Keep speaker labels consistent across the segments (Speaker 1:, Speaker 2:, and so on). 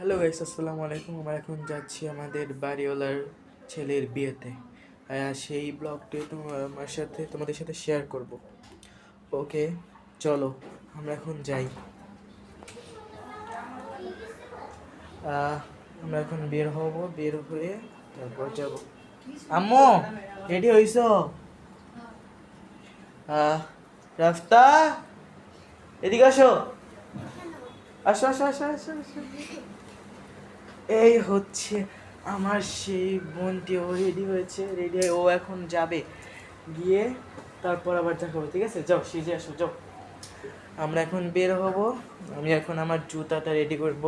Speaker 1: Hello guys, আসসালামু আলাইকুম। আমরা এখন যাচ্ছি আমাদের বাড়িওয়ালার ছেলের বিয়েতে। সেই ব্লগটি তোমাদের সাথে শেয়ার করব। ওকে, চলো আমরা এখন যাই। আমরা এখন বের হব, বের হয়ে তারপর যাব। আম্মু রেডি হইছো? রাস্তা, এদিকে আসো, আসো আসো আসো আসো আসো। এই হচ্ছে আমার সেই বোনটি, ও রেডি হয়েছে, রেডি হয়ে ও এখন যাবে, গিয়ে তারপর আবার দেখাবো। ঠিক আছে, যাও সেজে আসো, যাও। আমরা এখন বের হব। আমি এখন আমার জুতাটা রেডি করব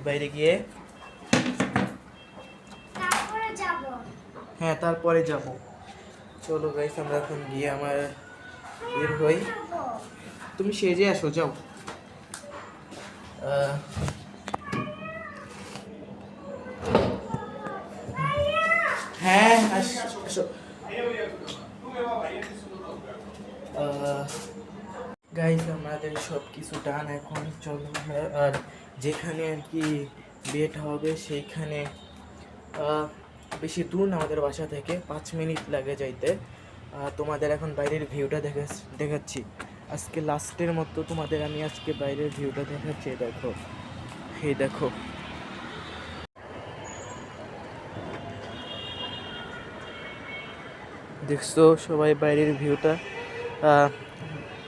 Speaker 1: বাইরে গিয়ে। হ্যাঁ, তারপরে যাব। চলো গাইস, আমরা এখন গিয়ে আমার বের হই। তুমি সেজে আসো, যাও। হ্যাঁ, আসো। গাইস, আমাদের সব কিছু ডান। এখন চলো আর যেখানে আর কি বিয়েটা হবে সেইখানে বেশি দূর না আমাদের বাসা থেকে, 5 মিনিট লাগে যাইতে। তোমাদের এখন বাইরের ভিউটা দেখাচ্ছি। আজকে লাস্টের মতো তোমাদের আমি আজকে বাইরের ভিউটা দেখাচ্ছি। দেখো, এই দেখো, দেখছো সবাই বাইরের ভিউটা।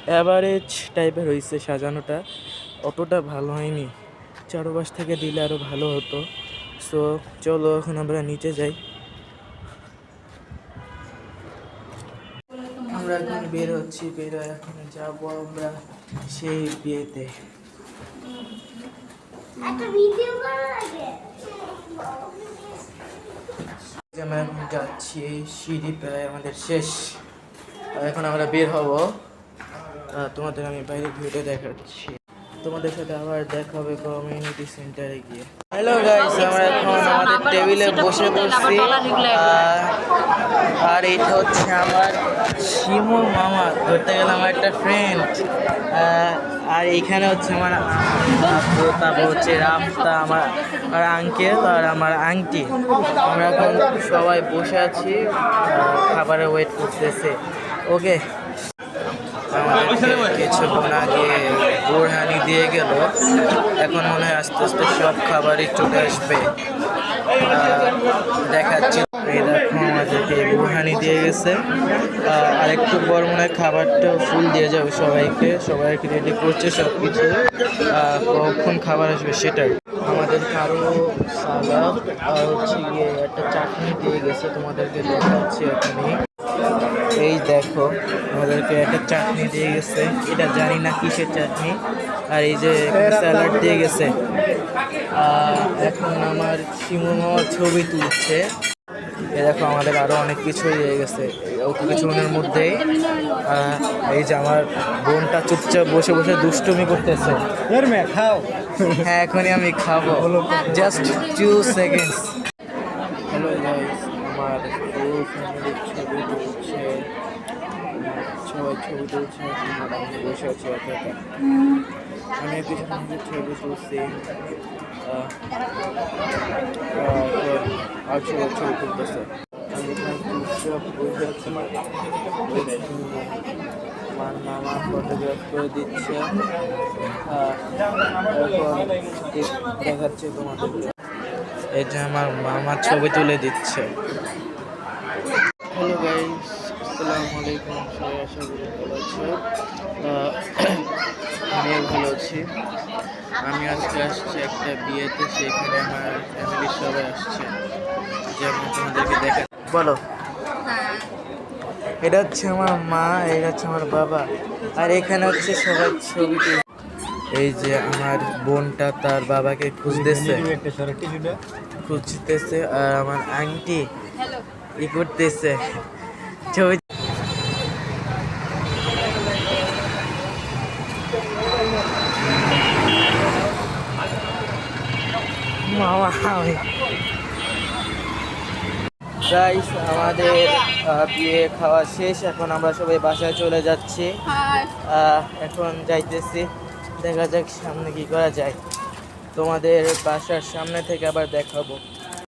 Speaker 1: অ্যাভারেজ টাইপের হয়েছে সাজানোটা, অতটা ভালো হয়নি। চারপাশ থেকে দিলে আরও ভালো হতো। সো চলো এখন আমরা নিচে যাই। আমরা এখন বের হচ্ছি, বের হয়ে এখন যাবো আমরা সেই বিয়েতে। আমরা এখন যাচ্ছি, সিঁড়ি প্রায় আমাদের শেষ। এখন আমরা বের হব। তোমাদের আমি বাইরে ভিউটা দেখাচ্ছি। তোমাদের সাথে আবার দেখা হবে কমিউনিটি সেন্টারে গিয়ে। হ্যালো গাইস, আমরা এখন আমাদের টেবিলে বসে পড়ছি। আর এটা হচ্ছে আমার শিমু মামা, ধরতে গেলে আমার একটা ফ্রেন্ড। আর এইখানে হচ্ছে আমার আপু, তারপর হচ্ছে রাফতা, আমার আঙ্কেল আর আমার আংটি। আমরা এখন সবাই বসে আছি, খাবারের ওয়েট করতেছে। ওকে, আমাদেরকে কিছুক্ষণ আগে বোরহানি দিয়ে গেল। এখন মনে হয় আস্তে আস্তে সব খাবারই চলে আসবে। দেখাচ্ছি, এই দেখো আমাদেরকে বোরহানি দিয়ে গেছে। আর একটু পর মনে হয় খাবারটাও ফুল দিয়ে যাবে সবাইকে রেডি করছে সব কিছু। কখন খাবার আসবে সেটাই। আমাদেরকে আরও সালাদ আর হচ্ছে গিয়ে একটা চাটনি দিয়ে গেছে, তোমাদেরকে দেখাচ্ছি এখনই। এই দেখো, আমাদেরকে একটা চাটনি দিয়ে গেছে, এটা জানি না কিসের চাটনি। আর এই যে স্যালাড দিয়ে গেছে। এখন আমার শিমু মামার ছবি তুলছে। এ দেখো, আমাদের আরো অনেক কিছু দিয়ে গেছে অল্প কিছুক্ষণের মধ্যেই। এই যে আমার বোনটা চুপচাপ বসে বসে দুষ্টুমি করতেছে। হ্যাঁ, এখনই আমি খাবো, জাস্ট 2 সেকেন্ডস। হ্যালো গাইস, আমার ফুল ফ্যামিলির ছবি তুলছে, সবাই ছবি তুলছে। আমি বসে আছি একা একা। আমি পিছনে ছবি তুলছি, আর সবাই ছবি তুলতেছে। আমি এখানে চুপচাপ বসে আছি। আমার মামা ফটোগ্রাফ করে দিচ্ছে। এখন দেখাচ্ছে তোমাদেরকে। এই যে আমার মামা ছবি তুলে দিচ্ছে। হ্যালো গাইস, আসসালামু আলাইকুম। সবাই আশা করি ভালো আছো। আমিও ভালো আছি। আমি আজকে আসছি একটা বিয়েতে, সেখানে আমার ফ্যামিলির সবাই আসছে, যেমন তোমাদেরকে দেখা। বলো, এটা হচ্ছে আমার মা, এটা হচ্ছে আমার বাবা, আর এখানে হচ্ছে সবাই ছবি তুলছে। এই যে আমার বোনটা তার বাবাকে খুঁজতেছে, আর আমার আন্টি ই করতেছে ছবি। মামা গাইস, আমাদের বিয়ে খাওয়া শেষ। এখন আমরা সবাই বাসায় চলে যাচ্ছি। এখন যাইতেছি, দেখা যাক সামনে কি করা যায়। তোমাদের বাসার সামনে থেকে আবার দেখাবো।